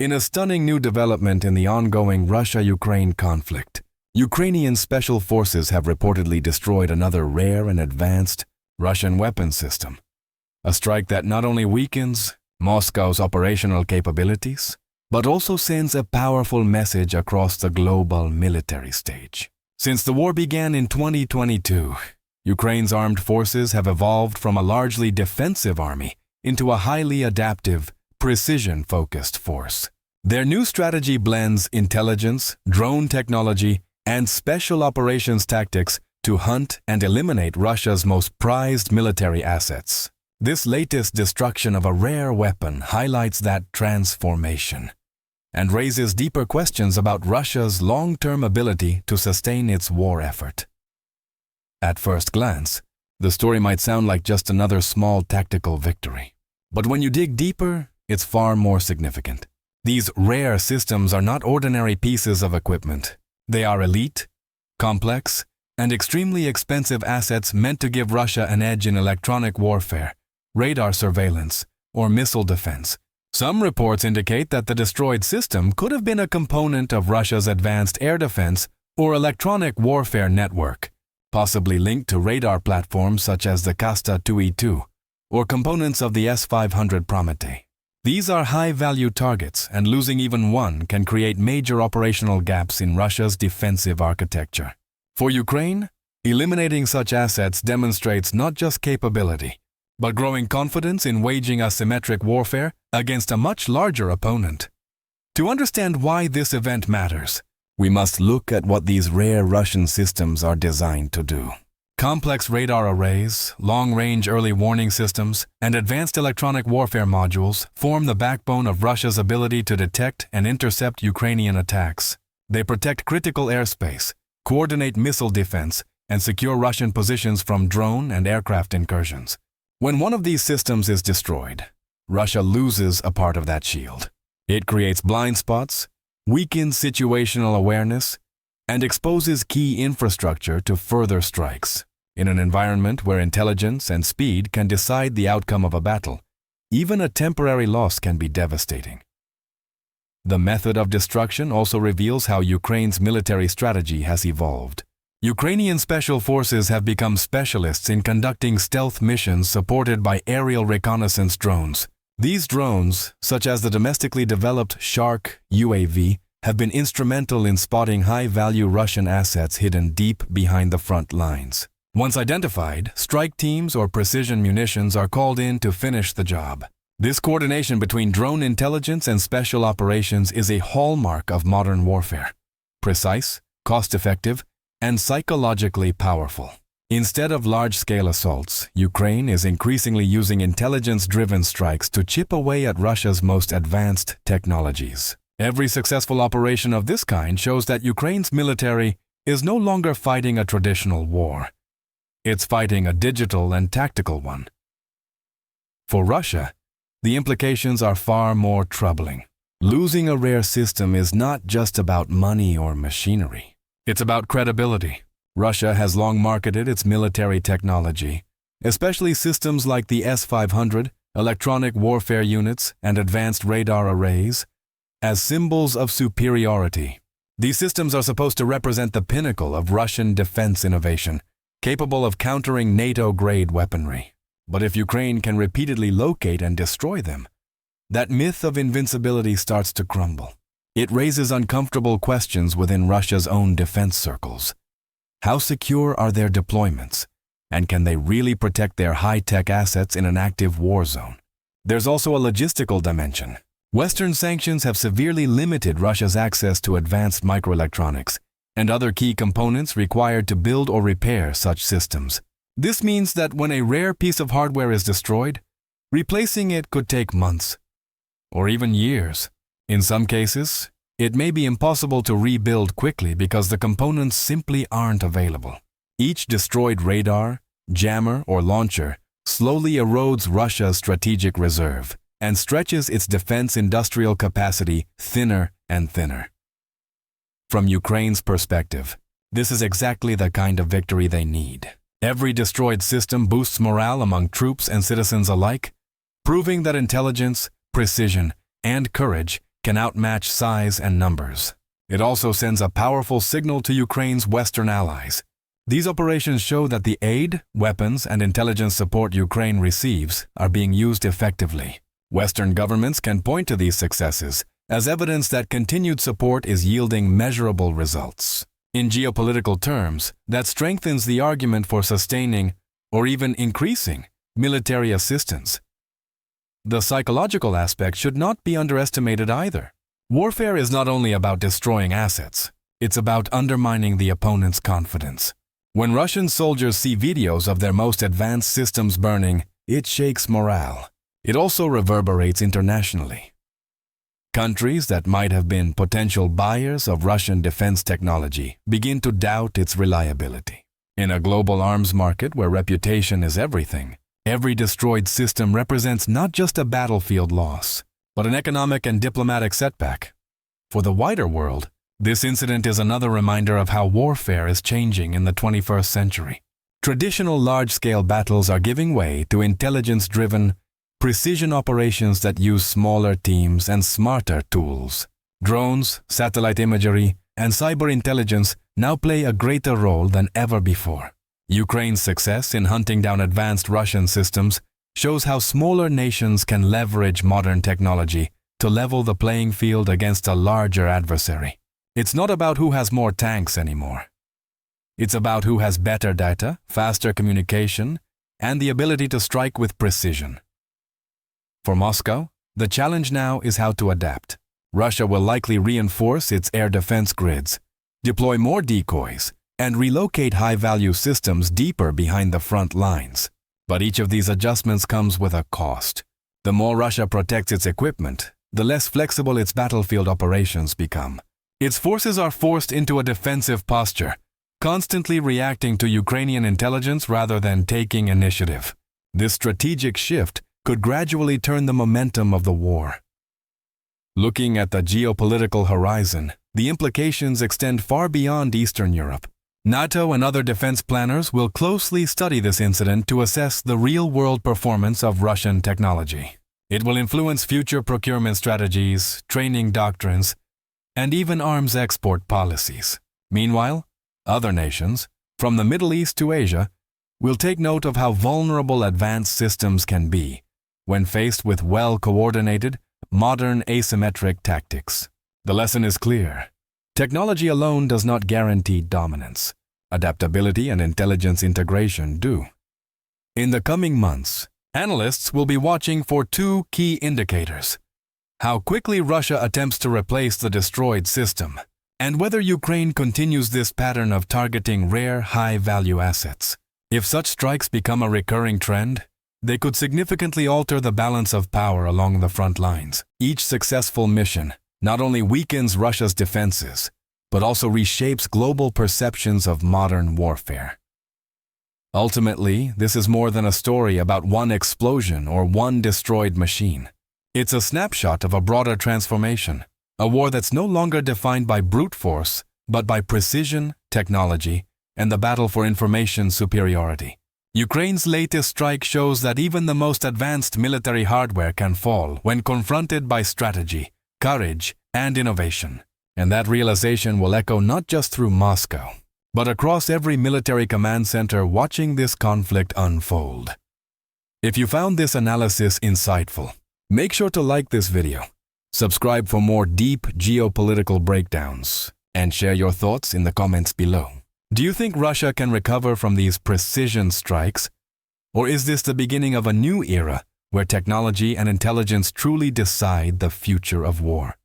In a stunning new development in the ongoing Russia-Ukraine conflict, Ukrainian special forces have reportedly destroyed another rare and advanced Russian weapon system. A strike that not only weakens Moscow's operational capabilities, but also sends a powerful message across the global military stage. Since the war began in 2022, Ukraine's armed forces have evolved from a largely defensive army into a highly adaptive, precision-focused force. Their new strategy blends intelligence, drone technology, and special operations tactics to hunt and eliminate Russia's most prized military assets. This latest destruction of a rare weapon highlights that transformation and raises deeper questions about Russia's long-term ability to sustain its war effort. At first glance, the story might sound like just another small tactical victory. But when you dig deeper, it's far more significant. These rare systems are not ordinary pieces of equipment. They are elite, complex, and extremely expensive assets meant to give Russia an edge in electronic warfare, radar surveillance, or missile defense. Some reports indicate that the destroyed system could have been a component of Russia's advanced air defense or electronic warfare network, possibly linked to radar platforms such as the Kasta 2E2 or components of the S-500 Prometei. These are high-value targets, and losing even one can create major operational gaps in Russia's defensive architecture. For Ukraine, eliminating such assets demonstrates not just capability, but growing confidence in waging asymmetric warfare against a much larger opponent. To understand why this event matters, we must look at what these rare Russian systems are designed to do. Complex radar arrays, long-range early warning systems, and advanced electronic warfare modules form the backbone of Russia's ability to detect and intercept Ukrainian attacks. They protect critical airspace, coordinate missile defense, and secure Russian positions from drone and aircraft incursions. When one of these systems is destroyed, Russia loses a part of that shield. It creates blind spots, weakens situational awareness, and exposes key infrastructure to further strikes. In an environment where intelligence and speed can decide the outcome of a battle, even a temporary loss can be devastating. The method of destruction also reveals how Ukraine's military strategy has evolved. Ukrainian special forces have become specialists in conducting stealth missions supported by aerial reconnaissance drones. These drones, such as the domestically developed Shark UAV, have been instrumental in spotting high-value Russian assets hidden deep behind the front lines. Once identified, strike teams or precision munitions are called in to finish the job. This coordination between drone intelligence and special operations is a hallmark of modern warfare. Precise, cost-effective, and psychologically powerful. Instead of large-scale assaults, Ukraine is increasingly using intelligence-driven strikes to chip away at Russia's most advanced technologies. Every successful operation of this kind shows that Ukraine's military is no longer fighting a traditional war. It's fighting a digital and tactical one. For Russia, the implications are far more troubling. Losing a rare system is not just about money or machinery. It's about credibility. Russia has long marketed its military technology, especially systems like the S-500, electronic warfare units, and advanced radar arrays, as symbols of superiority. These systems are supposed to represent the pinnacle of Russian defense innovation, capable of countering NATO-grade weaponry. But if Ukraine can repeatedly locate and destroy them, that myth of invincibility starts to crumble. It raises uncomfortable questions within Russia's own defense circles. How secure are their deployments, and can they really protect their high-tech assets in an active war zone? There's also a logistical dimension. Western sanctions have severely limited Russia's access to advanced microelectronics and other key components required to build or repair such systems. This means that when a rare piece of hardware is destroyed, replacing it could take months, or even years. In some cases, it may be impossible to rebuild quickly because the components simply aren't available. Each destroyed radar, jammer, or launcher slowly erodes Russia's strategic reserve and stretches its defense industrial capacity thinner and thinner. From Ukraine's perspective, this is exactly the kind of victory they need. Every destroyed system boosts morale among troops and citizens alike, proving that intelligence, precision, and courage can outmatch size and numbers. It also sends a powerful signal to Ukraine's Western allies. These operations show that the aid, weapons, and intelligence support Ukraine receives are being used effectively. Western governments can point to these successes as evidence that continued support is yielding measurable results. In geopolitical terms, that strengthens the argument for sustaining or even increasing military assistance. The psychological aspect should not be underestimated either. Warfare is not only about destroying assets, it's about undermining the opponent's confidence. When Russian soldiers see videos of their most advanced systems burning, it shakes morale. It also reverberates internationally. Countries that might have been potential buyers of Russian defense technology begin to doubt its reliability. In a global arms market where reputation is everything, every destroyed system represents not just a battlefield loss, but an economic and diplomatic setback. For the wider world, this incident is another reminder of how warfare is changing in the 21st century. Traditional large-scale battles are giving way to intelligence-driven, precision operations that use smaller teams and smarter tools. Drones, satellite imagery, and cyber intelligence now play a greater role than ever before. Ukraine's success in hunting down advanced Russian systems shows how smaller nations can leverage modern technology to level the playing field against a larger adversary. It's not about who has more tanks anymore. It's about who has better data, faster communication, and the ability to strike with precision. For Moscow, the challenge now is how to adapt. Russia will likely reinforce its air defense grids, deploy more decoys, and relocate high-value systems deeper behind the front lines. But each of these adjustments comes with a cost. The more Russia protects its equipment, the less flexible its battlefield operations become. Its forces are forced into a defensive posture, constantly reacting to Ukrainian intelligence rather than taking initiative. This strategic shift could gradually turn the momentum of the war. Looking at the geopolitical horizon, the implications extend far beyond Eastern Europe. NATO and other defense planners will closely study this incident to assess the real-world performance of Russian technology. It will influence future procurement strategies, training doctrines, and even arms export policies. Meanwhile, other nations, from the Middle East to Asia, will take note of how vulnerable advanced systems can be when faced with well-coordinated, modern asymmetric tactics. The lesson is clear. Technology alone does not guarantee dominance. Adaptability and intelligence integration do. In the coming months, analysts will be watching for two key indicators: how quickly Russia attempts to replace the destroyed system, and whether Ukraine continues this pattern of targeting rare, high-value assets. If such strikes become a recurring trend, they could significantly alter the balance of power along the front lines. Each successful mission not only weakens Russia's defenses, but also reshapes global perceptions of modern warfare. Ultimately, this is more than a story about one explosion or one destroyed machine. It's a snapshot of a broader transformation, a war that's no longer defined by brute force, but by precision, technology, and the battle for information superiority. Ukraine's latest strike shows that even the most advanced military hardware can fall when confronted by strategy, courage, and innovation. And that realization will echo not just through Moscow, but across every military command center watching this conflict unfold. If you found this analysis insightful, make sure to like this video, subscribe for more deep geopolitical breakdowns, and share your thoughts in the comments below. Do you think Russia can recover from these precision strikes? Or is this the beginning of a new era where technology and intelligence truly decide the future of war?